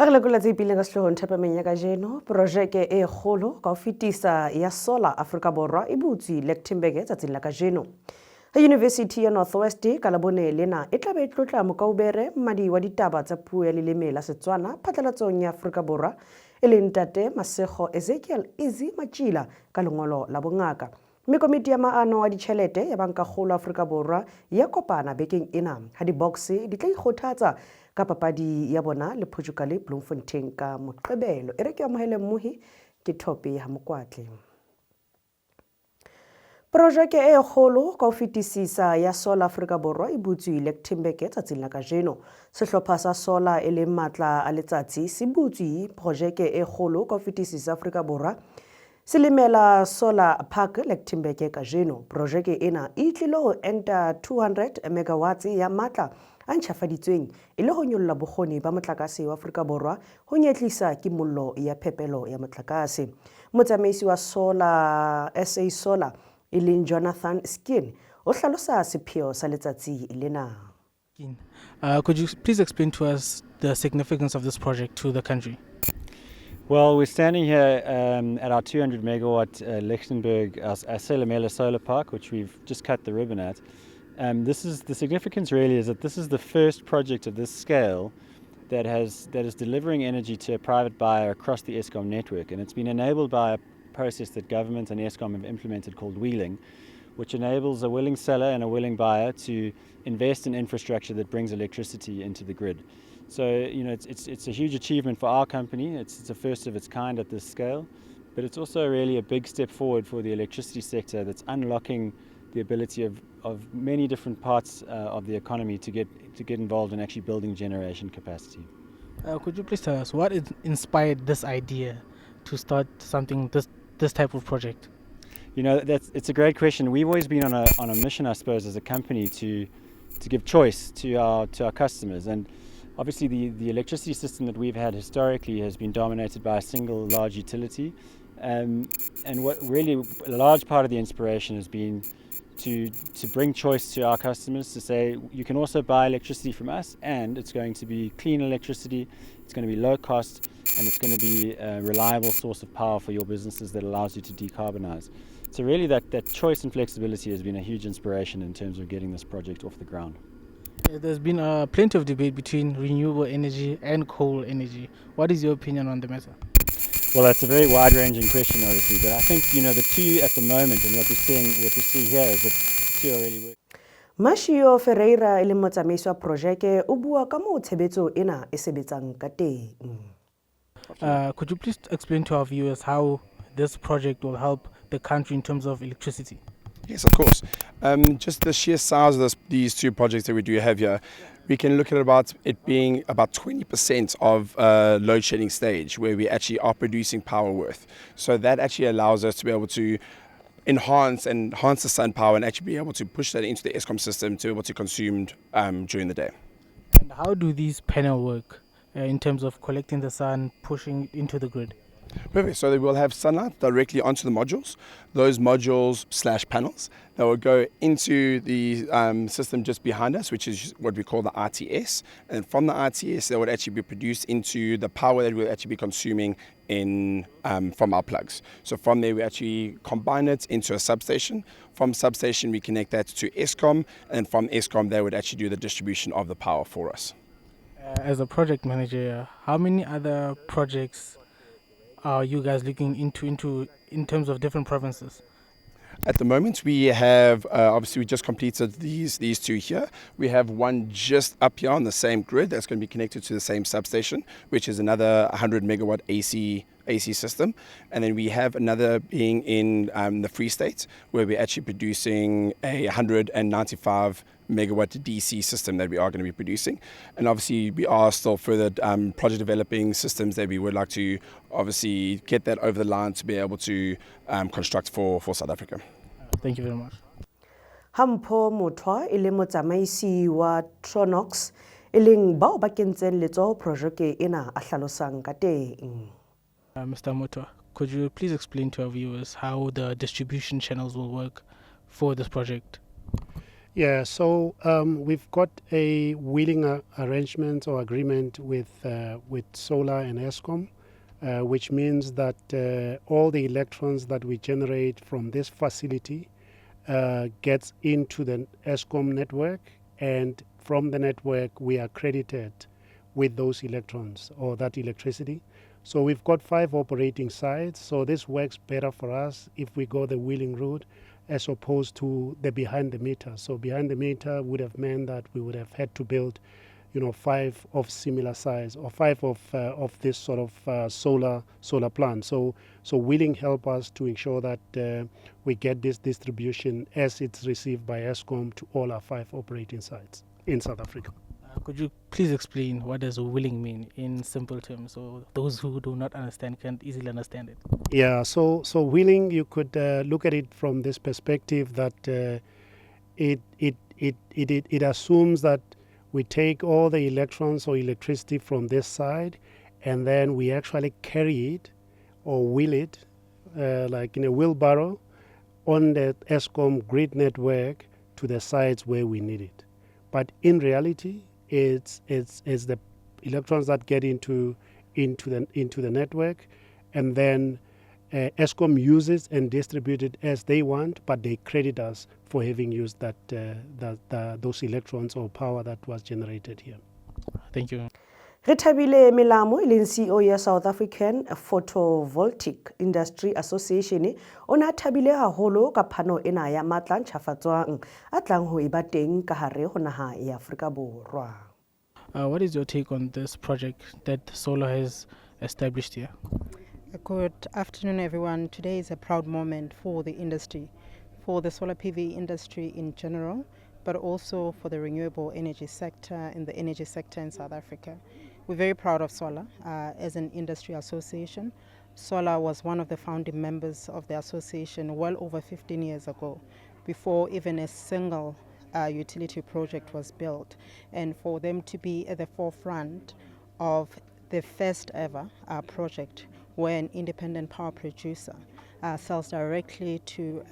Ha re lekola tse ipileng ka sehloohong thapameng ya kajeno, projeke e kgolo ka ho fitisa ya SOLA Afrika Borwa e butswe Lichtenburg tsatsing la kajeno. Ha University ya Northwest ka labone lena e tla be e tlotla mokaubere mmadi wa ditaba tsa puo ya leleme la Setswana phatlalatsong ya Afrika Borwa e leng Mr Masego Ezekiel Matjila ka lengolo la bongaka. Mme komiti ya maano a ditjhelete ya banka kgolo Afrika Borwa ya kopana bekeng ena ha Boks di tla ikgothatsa ka papadi ya bona le Portugal Bloemfontein ka Moqebelo. E re ke amohele mmohi ke thope ha Mokoatle. Projeke e kgolo ka ho fetisisa ya SOLA Afrika Borwa e butswe Lichtenburg tsatsing la kajeno. Sehlopha sa SOLA e leng matla a letsatsi se butswe projeke e kgolo ka ho fetisisa Afrika Borwa Silimela Solar Park Lichtenburg kajeno. Projeke ena e tlile ho enta 200 megawatts ya matla a ntjhafaditsweng e le ho nyolla bokgoni ba motlakase wa Afrika Borwa ho nyetlisa kimollo ya phepelo ya motlakase. Motsamaisi wa SOLA e leng Jonathan Skin o hlalosa sepheo sa letsatsi lena. Could you please explain to us the significance of this project to the country? Well, we're standing here at our 200 megawatt Lichtenburg Silimela Solar Park, which we've just cut the ribbon at. This is the significance really is that this is the first project of this scale that is delivering energy to a private buyer across the Eskom network, and it's been enabled by a process that government and Eskom have implemented called wheeling, which enables a willing seller and a willing buyer to invest in infrastructure that brings electricity into the grid. So, you know, it's a huge achievement for our company. It's a first of its kind at this scale, but it's also really a big step forward for the electricity sector that's unlocking the ability of many different parts of the economy to get involved in actually building generation capacity. Could you please tell us what inspired this idea to start something this type of project? You know, it's a great question. We've always been on a mission, I suppose, as a company to give choice to our customers, and obviously the electricity system that we've had historically has been dominated by a single large utility, and what really a large part of the inspiration has been to bring choice to our customers, to say you can also buy electricity from us, and it's going to be clean electricity, it's going to be low cost, and it's going to be a reliable source of power for your businesses that allows you to decarbonize. So really that choice and flexibility has been a huge inspiration in terms of getting this project off the ground. There's been plenty of debate between renewable energy and coal energy. What is your opinion on the matter? Well, that's a very wide-ranging question, obviously, but I think, you know, the two at the moment, and what we see here is that the two are really working. Mashio Ferreira e le motsamaisi wa projeke o bua ka moo tshebetso ena e sebetsang ka teng. Could you please explain to our viewers how this project will help the country in terms of electricity? Yes, of course. Just the sheer size of these two projects that we do have here, we can look at it being about 20% of load shedding stage where we actually are producing power worth. So that actually allows us to be able to enhance the sun power and actually be able to push that into the Eskom system to be able to consume during the day. And how do these panels work in terms of collecting the sun, pushing it into the grid? Perfect. So they will have sunlight directly onto the modules. Those modules / panels that will go into the system just behind us, which is what we call the RTS. And from the RTS, they would actually be produced into the power that we'll actually be consuming from our plugs. So from there, we actually combine it into a substation. From substation, we connect that to Eskom, and from Eskom, they would actually do the distribution of the power for us. As a project manager, how many other projects are you guys looking into in terms of different provinces? At the moment, we have obviously we just completed these two here. We have one just up here on the same grid that's going to be connected to the same substation, which is another 100 megawatt AC system, and then we have another being in the Free State, where we're actually producing a 195 megawatt DC system that we are going to be producing. And obviously we are still further project developing systems that we would like to obviously get that over the line to be able to construct for South Africa. Thank you very much. Hampho Motwa e le motsamaisi wa Tronox e leng bao ba kentseng letsoho projeke ena a hlalosang ka teng. Mr. Motwa, could you please explain to our viewers how the distribution channels will work for this project? Yeah, so we've got a wheeling arrangement or agreement with SOLA and Eskom, which means that all the electrons that we generate from this facility gets into the Eskom network, and from the network we are credited with those electrons or that electricity. So we've got 5 operating sites, so this works better for us if we go the wheeling route as opposed to the behind the meter. So behind the meter would have meant that we would have had to build, 5 of similar size or 5 of this sort of solar plant. So wheeling help us to ensure that we get this distribution as it's received by Eskom to all our 5 operating sites in South Africa. Could you please explain what does wheeling mean in simple terms, so those who do not understand can easily understand it? Yeah, so wheeling, you could look at it from this perspective that it assumes that we take all the electrons or electricity from this side, and then we actually carry it or wheel it like in a wheelbarrow on the Eskom grid network to the sites where we need it. But in reality, it's the electrons that get into the network, and then Eskom uses and distributes it as they want, but they credit us for having used those electrons or power that was generated here. Thank you. Rethabile Melamo e leng CEO ya South African Photovoltaic Industry Association o ne a thabile haholo ka phano ena ya matla ntjhafatswang a tlang ho eba teng ka hare ho naha ya Afrika Borwa. What is your take on this project that SOLA has established here? Good afternoon, everyone. Today is a proud moment for the industry, for the solar PV industry in general, but also for the renewable energy sector and the energy sector in South Africa. We're very proud of SOLA as an industry association. SOLA was one of the founding members of the association well over 15 years ago, before even a single utility project was built. And for them to be at the forefront of the first ever project where an independent power producer sells directly to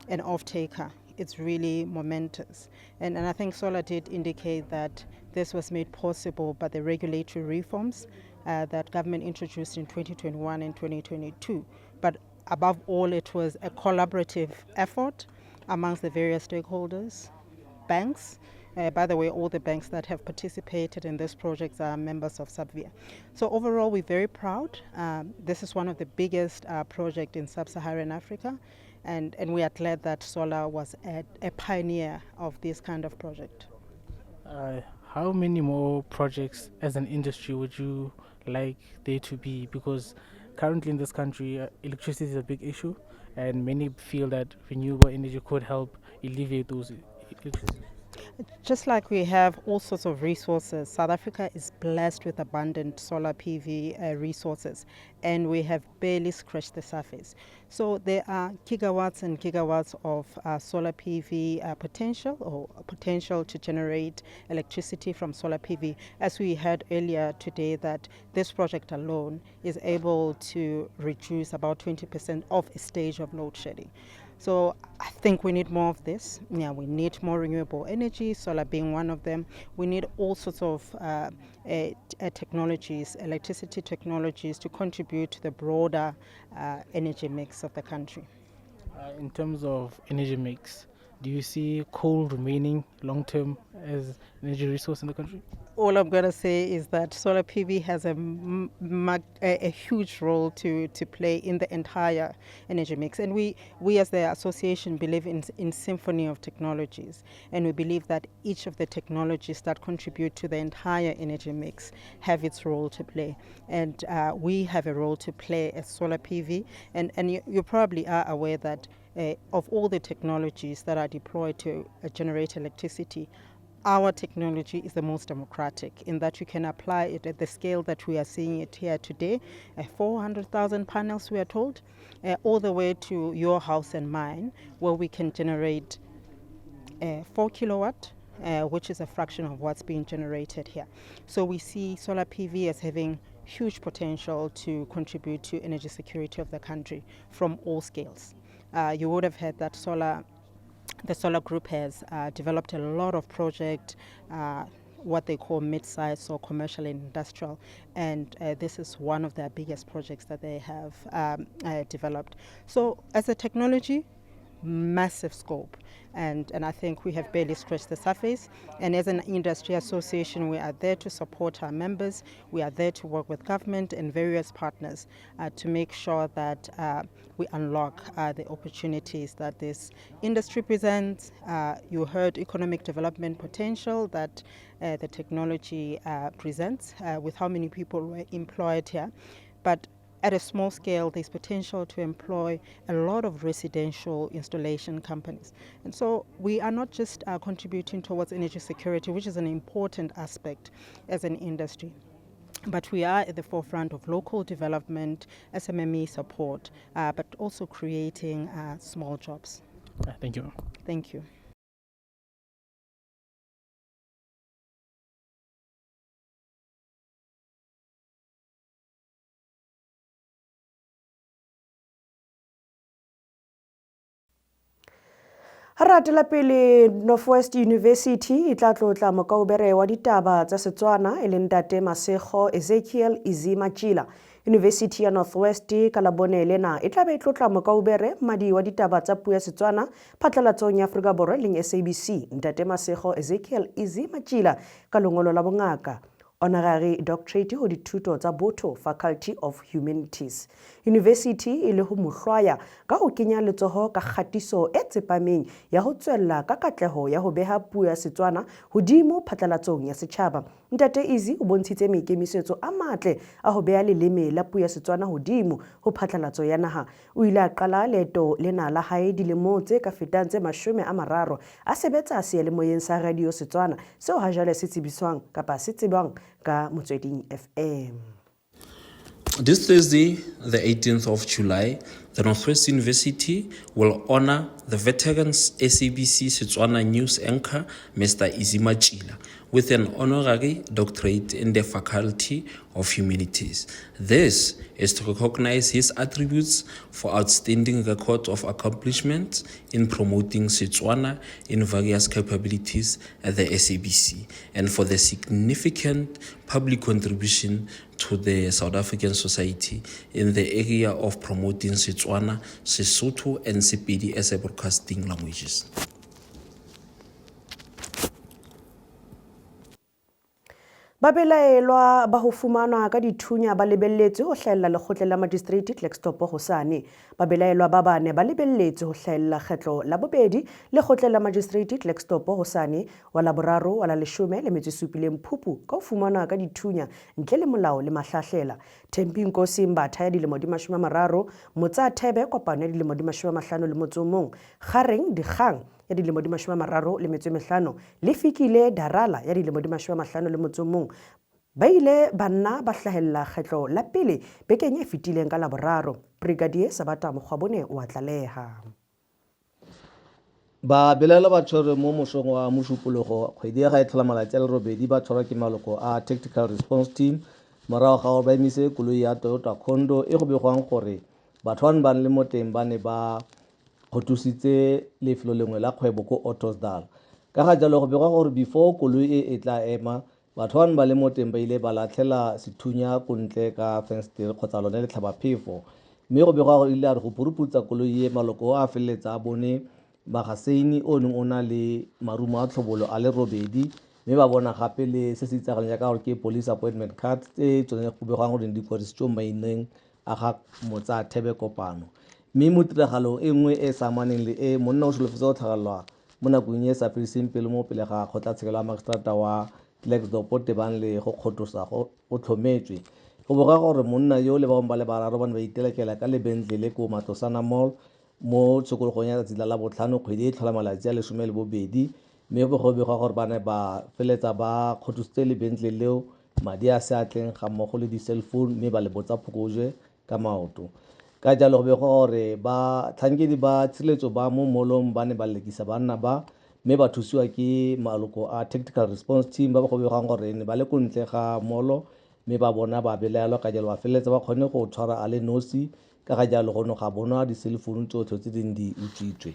an off-taker, it's really momentous. And I think SOLA did indicate that this was made possible by the regulatory reforms that government introduced in 2021 and 2022. But above all, it was a collaborative effort amongst the various stakeholders, banks. By the way, all the banks that have participated in this project are members of SABVIA. So overall, we're very proud. This is one of the biggest projects in sub-Saharan Africa. And we are glad that SOLA was a pioneer of this kind of project. How many more projects as an industry would you like there to be? Because currently in this country, electricity is a big issue, and many feel that renewable energy could help alleviate those electricity. Just like we have all sorts of resources, South Africa is blessed with abundant solar PV resources, and we have barely scratched the surface. So there are gigawatts and gigawatts of solar PV potential to generate electricity from solar PV. As we heard earlier today, that this project alone is able to reduce about 20% of a stage of load shedding. So I think we need more of this. Yeah, we need more renewable energy, solar being one of them. We need all sorts of technologies, electricity technologies, to contribute to the broader energy mix of the country. In terms of energy mix, do you see coal remaining long-term as energy resource in the country? All I'm going to say is that solar PV has a huge role to play in the entire energy mix. And we as the association believe in symphony of technologies. And we believe that each of the technologies that contribute to the entire energy mix have its role to play. And we have a role to play as solar PV. And you probably are aware that of all the technologies that are deployed to generate electricity, our technology is the most democratic in that you can apply it at the scale that we are seeing it here today, 400,000 panels we are told, all the way to your house and mine, where we can generate 4 kilowatt, which is a fraction of what's being generated here. So we see solar PV as having huge potential to contribute to energy security of the country from all scales. You would have heard that solar the SOLA Group has developed a lot of projects, what they call mid-size or commercial and industrial, and this is one of their biggest projects that they have developed. So as a technology, massive scope, and I think we have barely scratched the surface, and as an industry association we are there to support our members. We are there to work with government and various partners to make sure that we unlock the opportunities that this industry presents. You heard economic development potential that the technology presents with how many people were employed here, but at a small scale, there's potential to employ a lot of residential installation companies. And so we are not just contributing towards energy security, which is an important aspect as an industry, but we are at the forefront of local development, SMME support, but also creating small jobs. Thank you. Thank you. Ha re atela pele Northwest University e tla tlotla mokaubere wa ditaba tsa Setswana e leng Mr Masego Ezekiel Matjila. University ya Northwest ka labone lena e tla be tlotla mokaubere madi wa ditaba tsa puo ya Setswana phatlalatsong ya Afrika Borwa leng SABC. Mr Masego Ezekiel Matjila ka lengolo la bongaka honorary doctorate ho dithuto tsa botho Faculty of Humanities. University e le ho mohlwaya ka ho kenya letsoho ka kgatiso e tsepameng ya ho tswella ka katleho ya ho beha puo ya Setswana hodimo phatlalatsong ya setjhaba. Ntate Ezi o bontshitse maikemisetso a matle a ho beha leleme la puo ya Setswana hodimo ho phatlalatso ya naha. O ile a qala leeto lena la hae dilemo tse ka fetang tse 30 a sebetsa seyalemoyeng sa radio Setswana seo ha jwale se tsebiswang kapa se tsebang ka Motsweding FM. This Thursday, the 18th of July, the Northwest University will honor the veteran SABC Setswana news anchor, Mr Matjila, with an honorary doctorate in the Faculty of Humanities. This is to recognize his attributes for outstanding record of accomplishments in promoting Setswana in various capabilities at the SABC, and for the significant public contribution to the South African society in the area of promoting Setswana, Sesotho and Sepedi as a broadcasting languages. Babelaelwa ba ho fumanwa ka dithunya ba lebelletse ho hlahella lekgotla la magistrate Klerksdorp hosane. Babelaelwa ba bane ba lebelletse ho hlahella kgetlo la bobedi lekgotla la magistrate Klerksdorp hosane wa la boraro wa la 17 Phupu ka ho fumanwa ka dithunya ntle le molao le mahlahlela. Thempi Nkosi Mbatha ya dilemo di 30, Motsa Thebe kopano ya dilemo di 51, Kgareng Dikgang ya dilemo di 35 le Fikile Darala ya dilemo di 51 ba ile banna ba hlahella kgetlo la pele bekeng e fetileng ka la boraro. Brigadier Sabata Mokgwabone o atlaleha. Ba belela ba tshwere mo mosong wa mošupologo kgwedi ya ga e tlhola malatsi a le robedi ba tshwarwa ke maloko a tactical response team morago ga gore ba emise koloi ya Toyota Condo e go begwang gore batho ba le mo teng ba ne ba gotusitse lefelo lengwe la kgwebo ko Ottosdal. Ka ga jalo go begwa gore before koloi e tla ema batho ba le mo teng ba ile ba latlhela sethunya kontle ka fenster kgotsa lone le tlhabaphefo, mme go begwa gore ile a re go puruputsa koloi e maloko a feleletsa a bone magaseini o neng o na le marumo a tlhobolo a le robedi, mme ba bona gape le se se itsagalang jaaka gore ke police appointment card tse tsone go begwang gore di kwadisitswe maineng a ga Motsa Thebe kopano. Mme mo tiragalo e nngwe e sa amaneng le e monna o solofetse go tlhagalwa mo nakong e sa fediseng pele mo pele ga kgotlatshekelo ya magistrata wa Klerksdorp tebang le go kgotlosa go tlhometswe. Go boga gore monna yo le bangwe ba le bararo ba ne ba itelekela ka lebentlele ko Matosana Mall mo tshokologong ya tsatsi la botlhano kgwedi e tlhola malatsi a 12, mme go begwa gore ba ne ba feletsa ba kgothositse lebentlele leo madi a seatleng ga mmogo le di-cell phone, mme ba le botsa phokojwe ka maoto. Ka jalo go begwa gore ba tlhankedi ba tshireletso ba mo molong ba ne ba lekisa banna ba, mme ba thusiwa ke maloko a tactical response team ba go begwang gore ne ba le ko ntle ga molo, mme ba bona ba belaelwa. Ka jalo ba feletsa ba kgone go tshwara a le nosi. Ka ga jalo go no ga bonwa di-cell phone tsotlhe tse ding di utswitswe.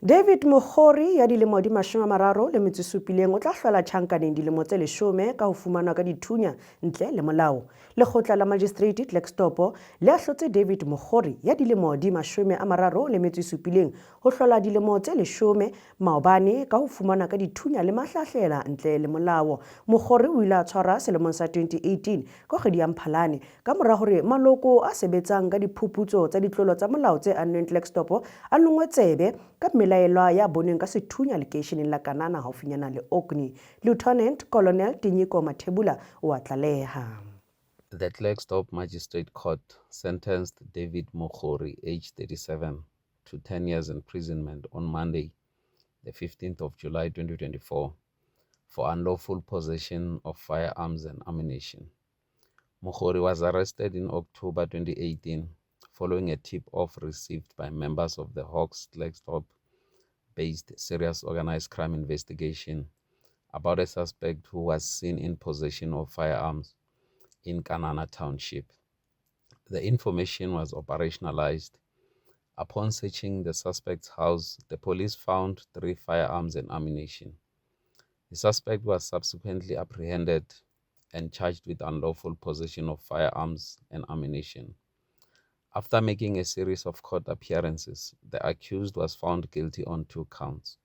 David Mogori ya dilemo di 37 o tla hlola tjhankaneng dilemo tse 10 ka ho fumanwa ka dithunya ntle le molao. Lekgotla la Magistrate Klerksdorp le ahlotse David Mogori ya dilemo di 37 ho hlola dilemo tse 10 maobane ka ho fumanwa ka dithunya le mahlahlela ntle le molao. Mogori o ile a tshwarwa selemong sa 2018 ka kgwedi ya Mphalane ka mora hore maloko a sebetsang ka diphuputso tsa ditlolo tsa molao tse annweng Klerksdorp a longwe tsebe ka melaelwa ya boneng ka sethunya lekeisheneng la Kanana haufinyana le Orkney. Lieutenant Colonel Tinyiko Mathebula o a tlaleha. The Klerksdorp Magistrate Court sentenced David Mogori, aged 37, to 10 years imprisonment on Monday, the 15th of July 2024, for unlawful possession of firearms and ammunition. Mogori was arrested in October 2018 following a tip-off received by members of the Hawks Klerksdorp-based Serious Organized Crime Investigation about a suspect who was seen in possession of firearms in Kanana Township. The information was operationalized. Upon searching the suspect's house, the police found 3 firearms and ammunition. The suspect was subsequently apprehended and charged with unlawful possession of firearms and ammunition. After making a series of court appearances, the accused was found guilty on 2 counts.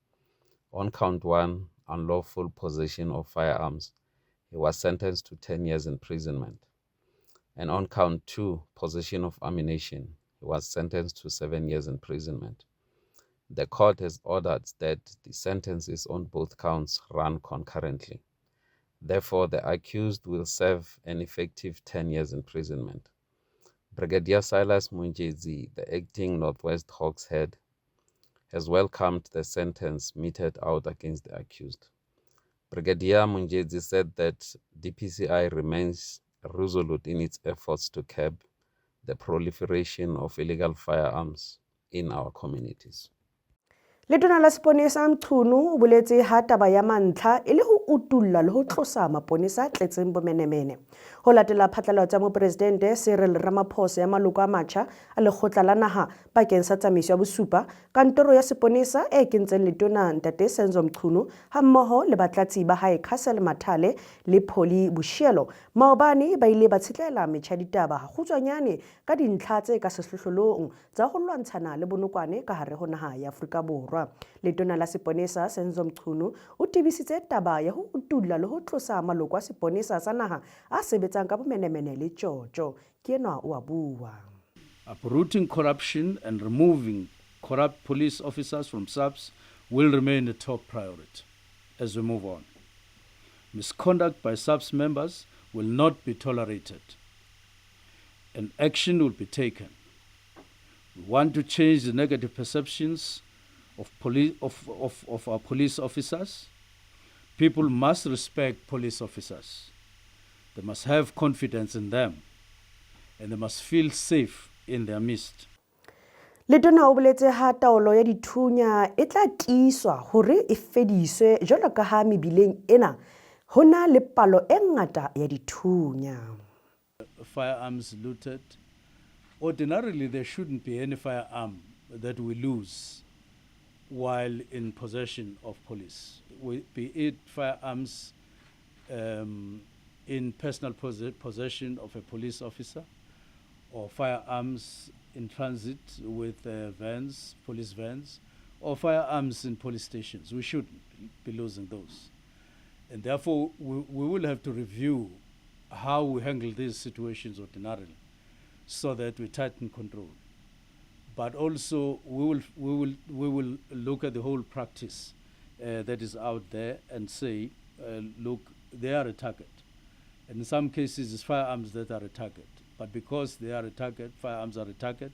On count 1, unlawful possession of firearms, he was sentenced to 10 years imprisonment. And on count 2, possession of ammunition, he was sentenced to 7 years imprisonment. The court has ordered that the sentences on both counts run concurrently. Therefore, the accused will serve an effective 10 years imprisonment. Brigadier Silas Munjezi, the acting Northwest Hawks head, has welcomed the sentence meted out against the accused. Brigadier Munjezi said that DPCI remains resolute in its efforts to curb the proliferation of illegal firearms in our communities. Letona la seponesa Mchunu o boletse ha taba ya mantlha e le ho utulla le ho tlosa maponesa tletseng bomenemene. Ho latela phatlalatso tsa mopresidente Cyril Ramaphosa ya maloko a matjha a lekgotla la naha bakeng sa tsamaiso ya bosupa, kantoro ya seponesa e kentseng letona Ntate Senzo Mchunu ha mmoho le batlatsi ba hae Castle Mathale le Pholi Bushielo maobane ba ile ba tshitlela metjha ditaba ha kgutswanyane ka dintlha tse ka sehlohlolong tsa ho lwantshana le bonokwane ka hare ho naha ya Afrika Borwa. Letona la seponesa Senzo Mchunu o tibisitse taba ya ho utulla le ho tlosa maloko a seponesa sa naha a sebetsang ka bomenemene le tjotjo. Ke enwa o a bua. Uprooting corruption and removing corrupt police officers from SAPS will remain a top priority as we move on. Misconduct by SAPS members will not be tolerated and action will be taken. We want to change the negative perceptions of our police officers. People must respect police officers. They must have confidence in them and they must feel safe in their midst. Letona o boletse ha taolo ya dithunya e tla tiswa hore e fediswe jwalo ka ha mebileng ena hona le palo e ngata ya dithunya. Firearms looted. Ordinarily, there shouldn't be any firearm that we lose while in possession of police, be it firearms in personal possession of a police officer or firearms in transit with vans, police vans, or firearms in police stations. We shouldn't be losing those. And therefore, we will have to review how we handle these situations ordinarily so that we tighten control. But also we will look at the whole practice that is out there and say, look, they are a target. And in some cases, it's firearms that are a target. But because they are a target, firearms are a target,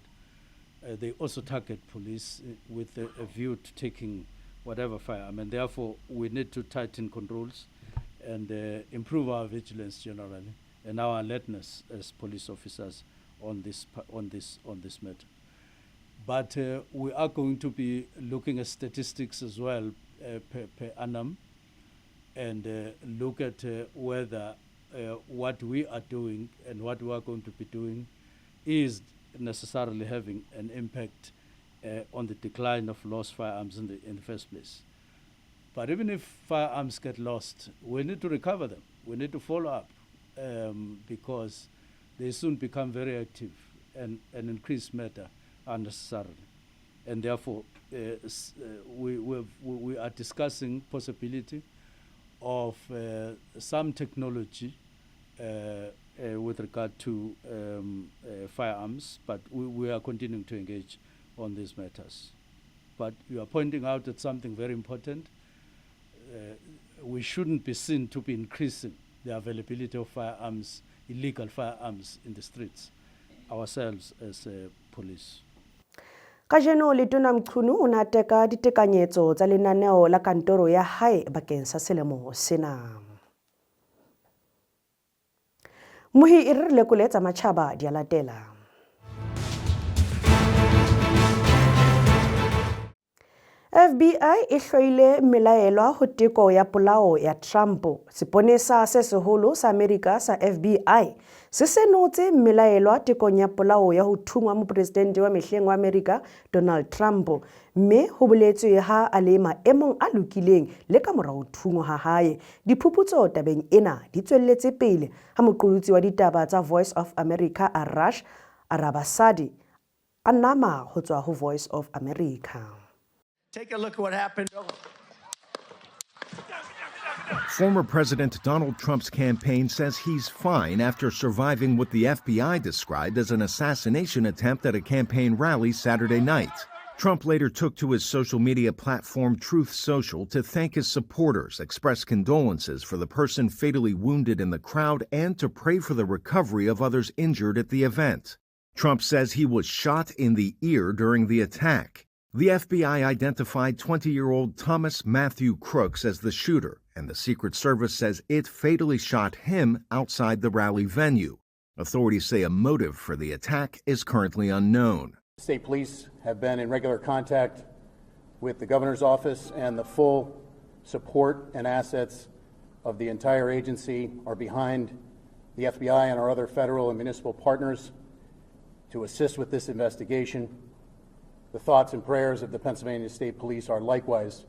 they also target police with a view to taking whatever firearm. And therefore, we need to tighten controls and improve our vigilance generally and our alertness as police officers on this matter. But we are going to be looking at statistics as well per annum and look at whether what we are doing and what we are going to be doing is necessarily having an impact on the decline of lost firearms in the first place. But even if firearms get lost, we need to recover them. We need to follow up because they soon become very active and an increased matter unnecessarily. And therefore, we are discussing possibility of some technology with regard to firearms, but we are continuing to engage on these matters. But you are pointing out that something very important. We shouldn't be seen to be increasing the availability of firearms, illegal firearms in the streets, ourselves as police. Kajeno Letona Mqunu o ne a teka ditekanyetso tsa lenaneo la kantoro ya hae bakeng sa selemo sena. Mohi e re lekoletsa matjhaba di a latela. FBI e hloile melaelwa ho teko ya polao ya Trump. Seponesa se seholo sa Amerika sa FBI se senotse melaelwa tekong ya polao ya ho thungwa mopresidente wa mehleng wa Amerika Donald Trump, mme ho boletswe ha a le maemong a lokileng le ka mora ho thungwa ha hae. Diphuputso tabeng ena di tswelletse pele ha moqolotsi wa ditaba tsa Voice of America Arash Arabasadi a nama ho tswa ho Voice of America. Take a look at what happened. Former President Donald Trump's campaign says he's fine after surviving what the FBI described as an assassination attempt at a campaign rally Saturday night. Trump later took to his social media platform Truth Social to thank his supporters, express condolences for the person fatally wounded in the crowd, and to pray for the recovery of others injured at the event. Trump says he was shot in the ear during the attack. The FBI identified 20-year-old Thomas Matthew Crooks as the shooter, and the Secret Service says it fatally shot him outside the rally venue. Authorities say a motive for the attack is currently unknown. State police have been in regular contact with the governor's office, and the full support and assets of the entire agency are behind the FBI and our other federal and municipal partners to assist with this investigation. The thoughts and prayers of the Pennsylvania State Police are likewise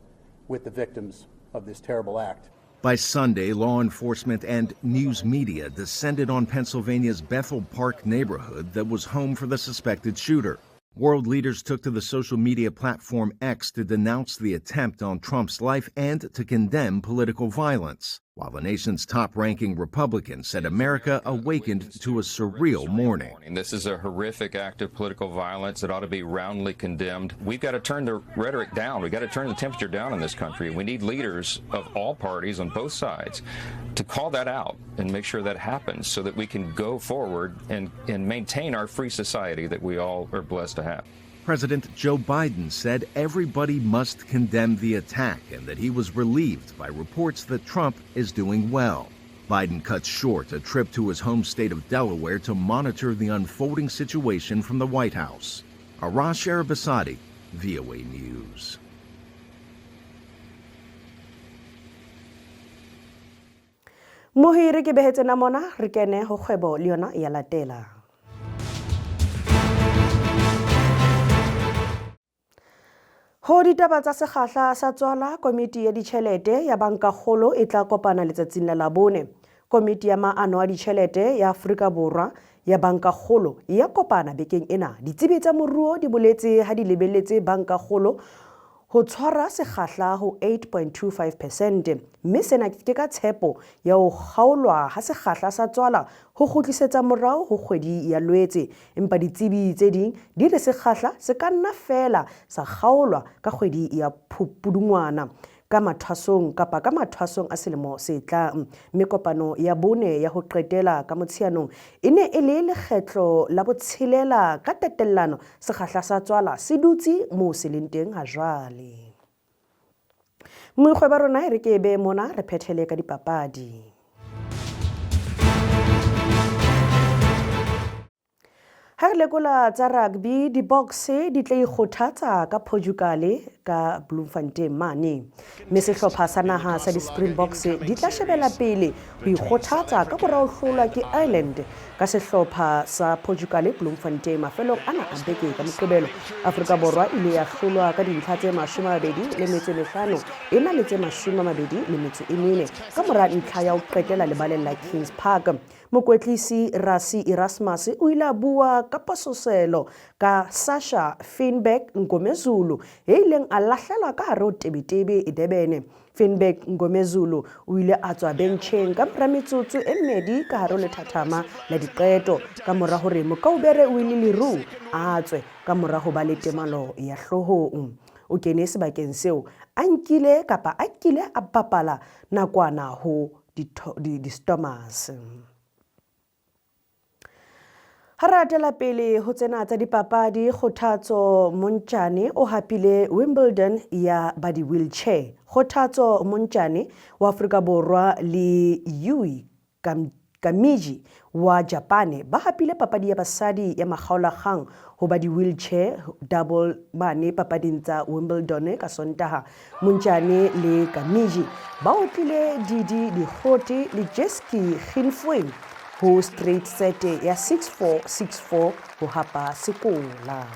with the victims of this terrible act. By Sunday, law enforcement and news media descended on Pennsylvania's Bethel Park neighborhood that was home for the suspected shooter. World leaders took to the social media platform X to denounce the attempt on Trump's life and to condemn political violence, while the nation's top-ranking Republican said America awakened to a surreal morning. This is a horrific act of political violence that ought to be roundly condemned. We've got to turn the rhetoric down. We've got to turn the temperature down in this country. We need leaders of all parties on both sides to call that out and make sure that happens so that we can go forward and maintain our free society that we all are blessed to have. President Joe Biden said everybody must condemn the attack and that he was relieved by reports that Trump is doing well. Biden cut short a trip to his home state of Delaware to monitor the unfolding situation from the White House. Arash Arabasadi, VOA News. Mohi re ke behetse na mona re kene ho kgwebo le yona ya latela. Ho ditaba tsa sekgahla sa tswala, komiti ya ditjhelete ya banka kgolo e tla kopana letsatsing la Labone. Komiti ya maano a ditjhelete ya Afrika Borwa ya banka kgolo ya kopana bekeng ena. Ditsebi tsa moruo di boletse ha di lebelletse banka kgolo ho tshwara sekgahla ho 8.25%, mme sena ke ka tshepo ya ho kgaolwa ha sekgahla sa tswala ho kgutlisetsa morao ho kgwedi ya Lwetse. Empa ditsebi tse ding di re sekgahla se ka nna fela sa kgaolwa ka kgwedi ya Pudungwana ka mathwasong a selemo se tlang. Mme kopano ya bone ya ho qetela ka Motsheanong e ne e le lekgetlo la botshelela ka tetellano sekgahla sa tswala se dutse mo se leng teng ha jwale. Mokgwebo rona re ke be mona re phethele ka dipapadi. Ha re lekola tsa rugby di Boks di tla ikgothatsa ka Portugal ka Bloemfontein mane. Mme sehlopha sa naha sa di Springboks di tla shebela pele ho ikgothatsa ka morao hlolwa ke Ireland ka sehlopha sa Portugal Bloemfontein mafelong ana a beke ka Moqebelo. Afrika Borwa ile ya hlolwa ka dintlha tse 25 ena le tse 24 ka mora ntlha ya ho qetela lebaleng la Kings Park. Mokwetlisi Rasi Erasmus o ile a bua ka pososelo ka Sasha Finberg Ngomezulu e ileng a lahlelwa ka hare ho tebetebe Durban. Finberg Ngomezulu o ile a tswa bencheng ka mora metsotso e mmedi ka hare ho lethathama la diqeto ka mora hore mokaubere o ile leru a tswe ka mora ho ba le temalo ya hlohong. O kene sebakeng seo a kile a papala nakwana ho di Stormers. Haratela pele ho tsena tsa dipapadi Kgothatso Montjane o hapile Wimbledon ya ba di wheelchair. Kgothatso Montjane wa Afrika Borwa le Yui Kamiji wa Japane ba hapile papadi ya basadi ya makgaolakgang ho ba di wheelchair double mane papading tsa Wimbledon ka Sontaha. Montjane le Kamiji ba otlile Dihloho le Jeski Ginfweng ho straight set ya 6-4 6-4 ho hapa sekola.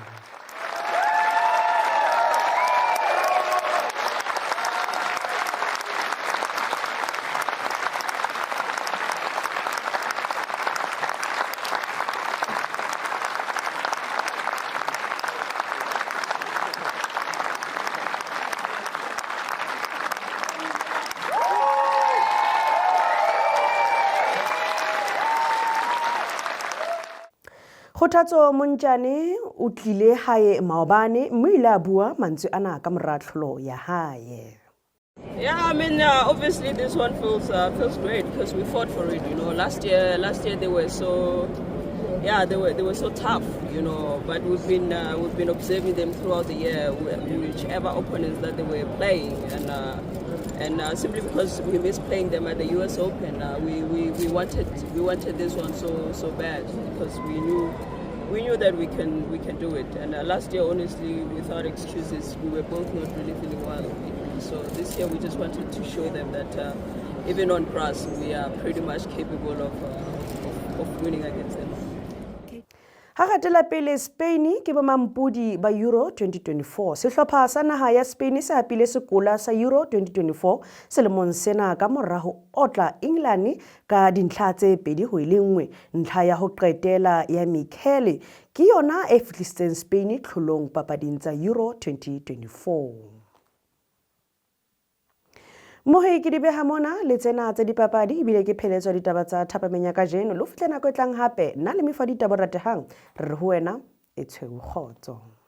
Kgothatso Montjane o tlile hae maobane mme ile a bua mantswe ana ka moratlholo ya hae. Yeah, I mean, obviously this one feels great because we fought for it. You know, last year they were so, they were so tough. You know, but we've been observing them throughout the year, whichever opponents that they were playing, and simply because we missed playing them at the US Open, we wanted this one so bad because we knew that we can do it. And last year, honestly, without excuses, we were both not really feeling well. So this year we just wanted to show them that even on grass, we are pretty much capable of winning against them. Haratela pele Spain ke bomampudi ba Euro 2024. Sehlopha sa naha ya Spain se hapile sekola sa Euro 2024 selemong sena ka mora ho otla England ka dintlha tse 2-1. Ntlha ya ho qetela ya Michele ke yona e fihlisitseng Spain tlholong papading tsa Euro 2024. Mohe ke di beha mona le tsena tsa dipapadi ebile ke pheletswa ditaba tsa thapameng ya kajeno lo fitlhela nako e tlang hape nna le mefa ditaba ratehang re re ho wena e tshweu kgotso.